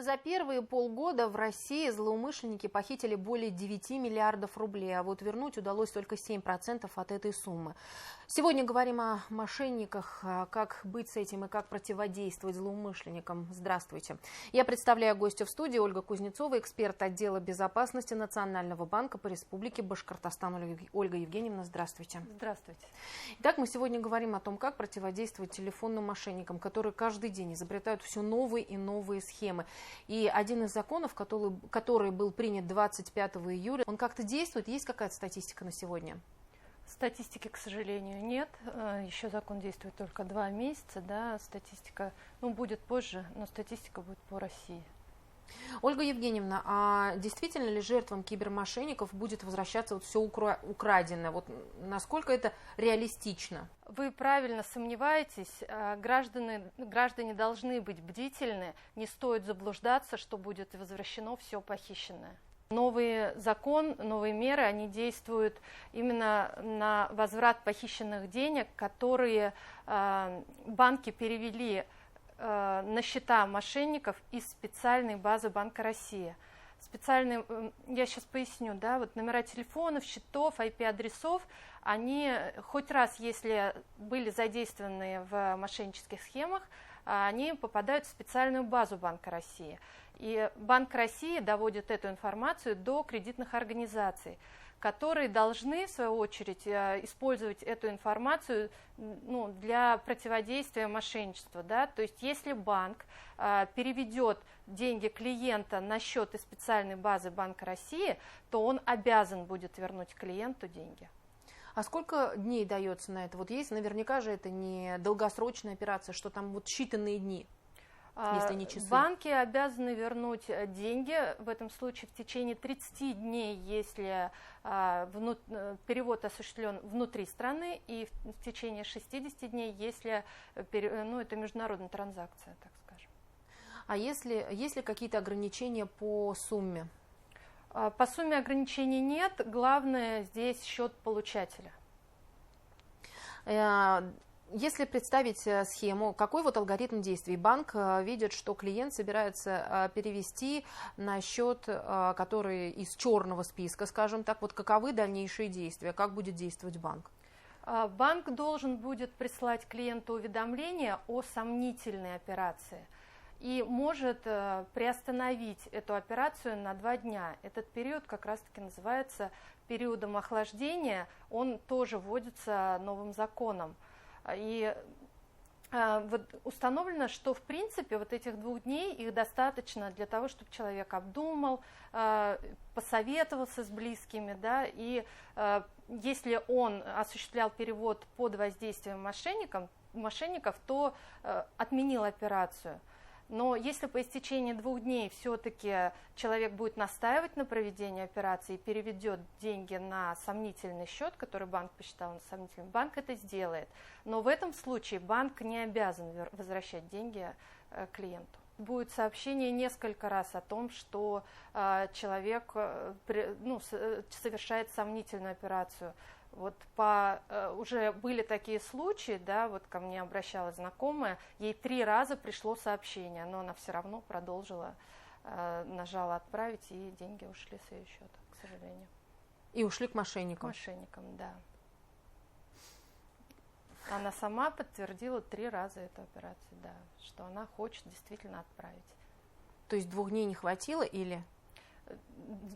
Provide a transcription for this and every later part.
За первые полгода в России злоумышленники похитили более 9 миллиардов рублей, а вот вернуть удалось только 7% от этой суммы. Сегодня говорим о мошенниках, как быть с этим и как противодействовать злоумышленникам. Здравствуйте. Я представляю гостя в студии Ольга Кузнецова, эксперт отдела безопасности Национального банка по Республике Башкортостан. Ольга Евгеньевна, здравствуйте. Здравствуйте. Итак, мы сегодня говорим о том, как противодействовать телефонным мошенникам, которые каждый день изобретают все новые и новые схемы. И один из законов, который был принят 25 июля, он как-то действует? Есть какая-то статистика на сегодня? Статистики, к сожалению, нет. Еще закон действует только 2 месяца. Да. Статистика будет позже, но статистика будет по России. Ольга Евгеньевна, а действительно ли жертвам кибермошенников будет возвращаться вот все украденное? Вот насколько это реалистично? Вы правильно сомневаетесь. Граждане должны быть бдительны. Не стоит заблуждаться, что будет возвращено все похищенное. Новый закон, новые меры, они действуют именно на возврат похищенных денег, которые банки перевели на счета мошенников из специальной базы Банка России. Специальные, я сейчас поясню, да, вот номера телефонов, счетов, IP-адресов, они хоть раз, если были задействованы в мошеннических схемах, они попадают в специальную базу Банка России. И Банк России доводит эту информацию до кредитных организаций, которые должны, в свою очередь, использовать эту информацию для противодействия мошенничеству. Да? То есть, если банк переведет деньги клиента на счет из специальной базы Банка России, то он обязан будет вернуть клиенту деньги. А сколько дней дается на это? Вот есть, наверняка же это не долгосрочная операция, что там вот считанные дни, если не часы. Банки обязаны вернуть деньги, в этом случае в течение 30 дней, если перевод осуществлен внутри страны, и в течение 60 дней, если это международная транзакция, так скажем. А есть ли какие-то ограничения по сумме? По сумме ограничений нет, главное здесь счет получателя. Если представить схему, какой вот алгоритм действий? Банк видит, что клиент собирается перевести на счет, который из черного списка, скажем так, вот каковы дальнейшие действия, как будет действовать банк? Банк должен будет прислать клиенту уведомление о сомнительной операции и может приостановить эту операцию на 2 дня. Этот период как раз-таки называется периодом охлаждения, он тоже вводится новым законом. И вот установлено, что в принципе вот этих 2 дней их достаточно для того, чтобы человек обдумал, посоветовался с близкими, да, и если он осуществлял перевод под воздействием мошенников, то отменил операцию. Но если по истечении 2 дней все-таки человек будет настаивать на проведении операции и переведет деньги на сомнительный счет, который банк посчитал сомнительным, банк это сделает. Но в этом случае банк не обязан возвращать деньги клиенту. Будет сообщение несколько раз о том, что человек совершает сомнительную операцию. Вот уже были такие случаи, да, вот ко мне обращалась знакомая, ей 3 раза пришло сообщение, но она все равно продолжила, нажала отправить, и деньги ушли с ее счета, к сожалению. И ушли к мошенникам? К мошенникам, да. Она сама подтвердила 3 раза эту операцию, да, что она хочет действительно отправить. То есть 2 дней не хватило или...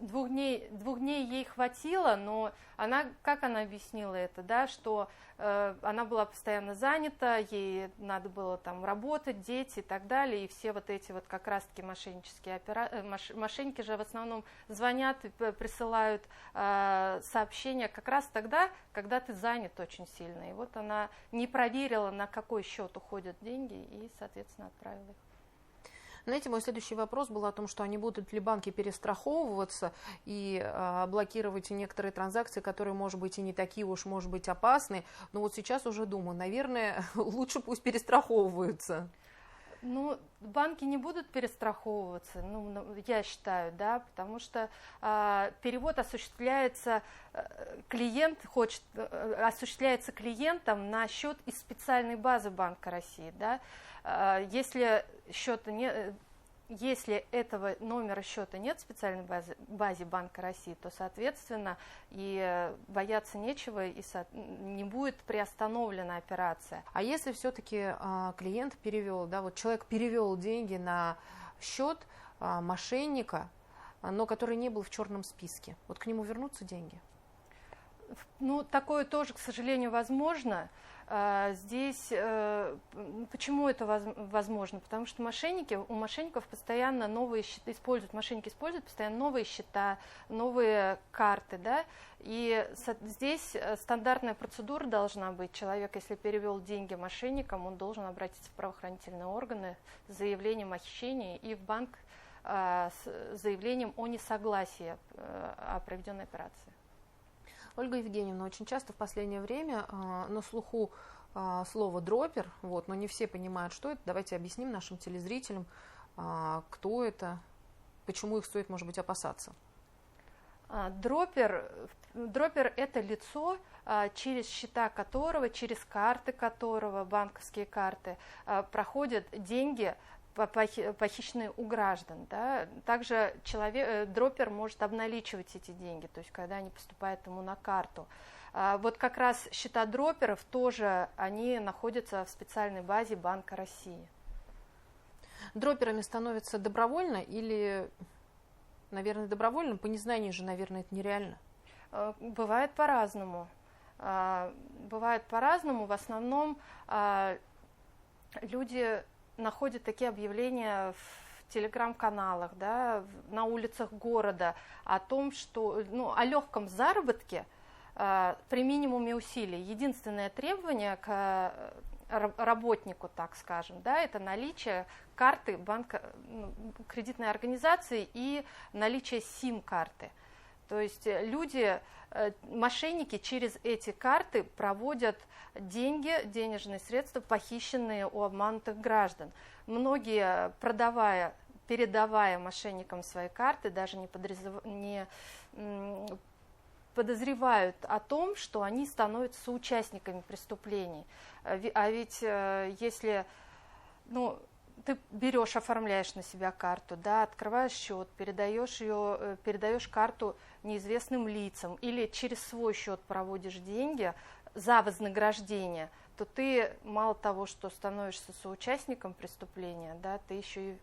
2 дней ей хватило, но как она объяснила это, да, что она была постоянно занята, ей надо было там работать, дети и так далее, и все вот эти вот как раз-таки мошеннические мошенники же в основном звонят, присылают сообщения как раз тогда, когда ты занят очень сильно, и вот она не проверила, на какой счет уходят деньги, и, соответственно, отправила их. Знаете, мой следующий вопрос был о том, что они будут ли банки перестраховываться и блокировать некоторые транзакции, которые, может быть, и не такие уж, может быть, опасные. Но вот сейчас уже думаю, наверное, лучше пусть перестраховываются. Банки не будут перестраховываться, я считаю, да, потому что перевод осуществляется, осуществляется клиентом на счет из специальной базы Банка России, да. Если счета Если этого номера счета нет в специальной базе Банка России, то, соответственно, и бояться нечего, и не будет приостановлена операция. А если все-таки клиент перевел, да, вот человек перевел деньги на счет мошенника, но который не был в черном списке, вот к нему вернутся деньги? Ну, такое тоже, к сожалению, возможно. Здесь почему это возможно? Потому что у мошенников постоянно новые счета мошенники используют постоянно новые счета, новые карты, да, и здесь стандартная процедура должна быть. Человек, если перевел деньги мошенникам, он должен обратиться в правоохранительные органы с заявлением о хищении и в банк с заявлением о несогласии о проведенной операции. Ольга Евгеньевна, очень часто в последнее время на слуху слово «дропер», вот, но не все понимают, что это. Давайте объясним нашим телезрителям, кто это, почему их стоит, может быть, опасаться. Дропер – это лицо, через счета которого, через карты которого, банковские карты, проходят деньги, похищенные у граждан. Да? Также дропер может обналичивать эти деньги, то есть когда они поступают ему на карту. Вот как раз счета дроперов тоже, они находятся в специальной базе Банка России. Дроперами становятся добровольно или, наверное, добровольно? По незнанию же, наверное, это нереально. Бывает по-разному. Бывает по-разному. В основном люди находят такие объявления в телеграм-каналах, да, на улицах города о том, что, о легком заработке при минимуме усилий. Единственное требование к работнику, так скажем, да, это наличие карты банка, кредитной организации и наличие СИМ-карты. То есть люди, мошенники через эти карты проводят деньги, денежные средства, похищенные у обманутых граждан. Многие, передавая мошенникам свои карты, даже не подозревают о том, что они становятся соучастниками преступлений. А ведь если ты берешь, оформляешь на себя карту, да, открываешь счет, передаешь карту неизвестным лицам или через свой счет проводишь деньги за вознаграждение, то ты мало того, что становишься соучастником преступления, да, ты еще и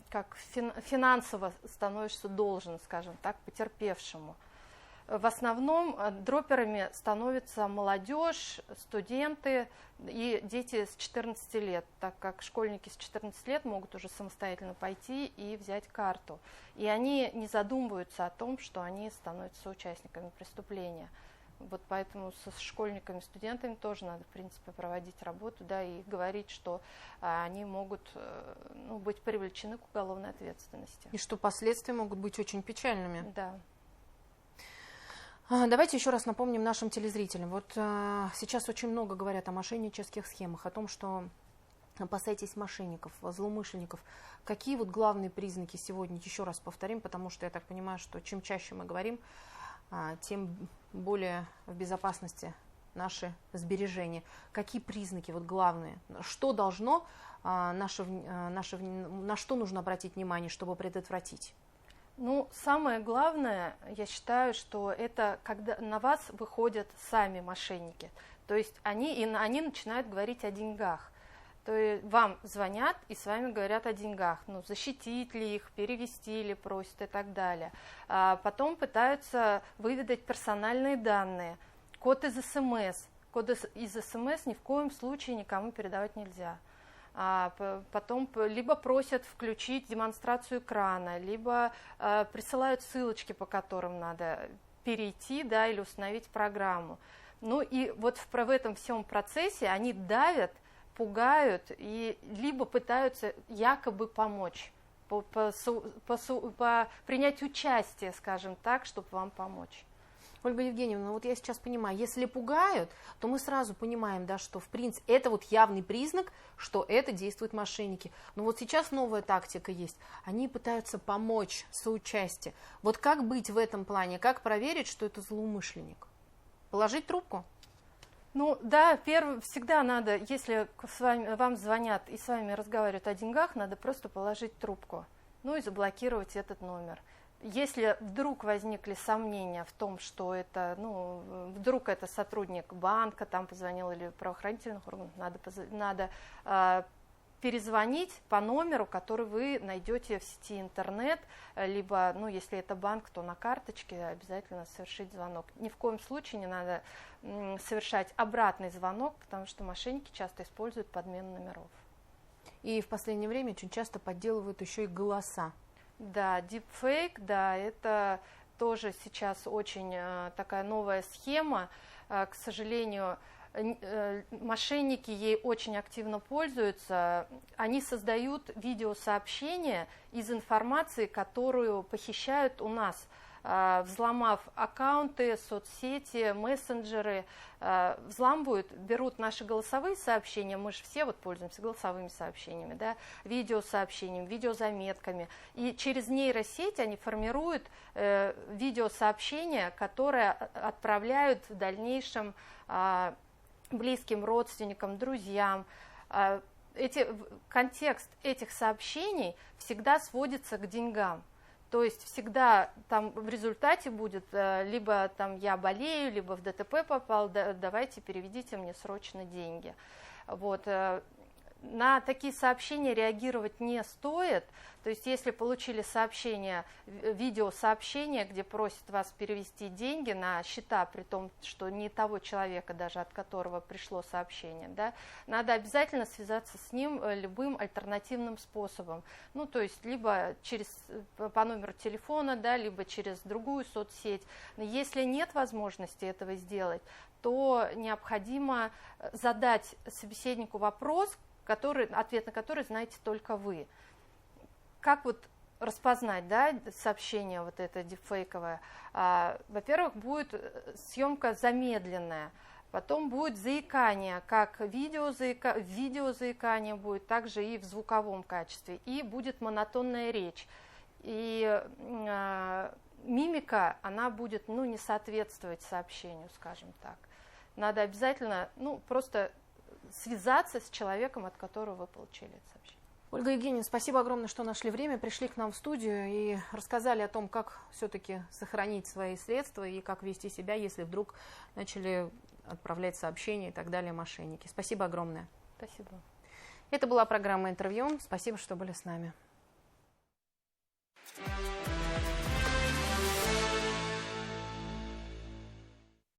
как финансово становишься должен, скажем так, потерпевшему. В основном дроперами становятся молодежь, студенты и дети с 14 лет, так как школьники с 14 лет могут уже самостоятельно пойти и взять карту. И они не задумываются о том, что они становятся участниками преступления. Вот поэтому со школьниками, студентами тоже надо, в принципе, проводить работу, да, и говорить, что они могут быть привлечены к уголовной ответственности. И что последствия могут быть очень печальными. Да. Давайте еще раз напомним нашим телезрителям. Вот сейчас очень много говорят о мошеннических схемах, о том, что опасайтесь мошенников, злоумышленников. Какие вот главные признаки сегодня, еще раз повторим, потому что я так понимаю, что чем чаще мы говорим, тем более в безопасности наши сбережения. Какие признаки вот главные? Что должно, на что нужно обратить внимание, чтобы предотвратить? Самое главное, я считаю, что это когда на вас выходят сами мошенники. То есть они начинают говорить о деньгах. То есть вам звонят и с вами говорят о деньгах. Защитить ли их, перевести ли просят и так далее. Потом пытаются выведать персональные данные, код из СМС. Код из СМС ни в коем случае никому передавать нельзя. Потом либо просят включить демонстрацию экрана, либо присылают ссылочки, по которым надо перейти, да, или установить программу. И вот в этом всем процессе они давят, пугают и либо пытаются якобы помочь, принять участие, скажем так, чтобы вам помочь. Ольга Евгеньевна, вот я сейчас понимаю, если пугают, то мы сразу понимаем, да, что в принципе это вот явный признак, что это действуют мошенники. Но вот сейчас новая тактика есть. Они пытаются помочь, соучастие. Вот как быть в этом плане? Как проверить, что это злоумышленник? Положить трубку? Ну да, всегда надо, если вам звонят и с вами разговаривают о деньгах, надо просто положить трубку, ну и заблокировать этот номер. Если вдруг возникли сомнения в том, что это, ну, вдруг это сотрудник банка, там позвонил или правоохранительных органов, надо перезвонить по номеру, который вы найдете в сети интернет, либо, ну, если это банк, то на карточке обязательно совершить звонок. Ни в коем случае не надо совершать обратный звонок, потому что мошенники часто используют подмену номеров. И в последнее время очень часто подделывают еще и голоса. Да, deepfake, да, это тоже сейчас очень такая новая схема. К сожалению, мошенники ей очень активно пользуются. Они создают видеосообщения из информации, которую похищают у нас, взломав аккаунты, соцсети, мессенджеры, взламывают, берут наши голосовые сообщения, мы же все вот пользуемся голосовыми сообщениями, да, видеосообщениями, видеозаметками, и через нейросеть они формируют видеосообщения, которые отправляют в дальнейшем близким родственникам, друзьям. Контекст этих сообщений всегда сводится к деньгам. То есть всегда там в результате будет либо там я болею, либо в ДТП попал, давайте переведите мне срочно деньги. Вот. На такие сообщения реагировать не стоит. То есть если получили сообщение, видеосообщение, где просят вас перевести деньги на счета, при том, что не того человека даже, от которого пришло сообщение, да, надо обязательно связаться с ним любым альтернативным способом. Ну, то есть либо по номеру телефона, да, либо через другую соцсеть. Но если нет возможности этого сделать, то необходимо задать собеседнику вопрос, ответ на который знаете только вы. Как вот распознать, да, сообщение вот это дипфейковое? Во-первых, будет съемка замедленная, потом будет заикание, как видеозаикание будет, также и в звуковом качестве, и будет монотонная речь. И мимика, она будет, ну, не соответствовать сообщению, скажем так. Надо обязательно, ну, просто связаться с человеком, от которого вы получили это сообщение. Ольга Евгеньевна, спасибо огромное, что нашли время, пришли к нам в студию и рассказали о том, как все-таки сохранить свои средства и как вести себя, если вдруг начали отправлять сообщения и так далее мошенники. Спасибо огромное. Спасибо. Это была программа «Интервью». Спасибо, что были с нами.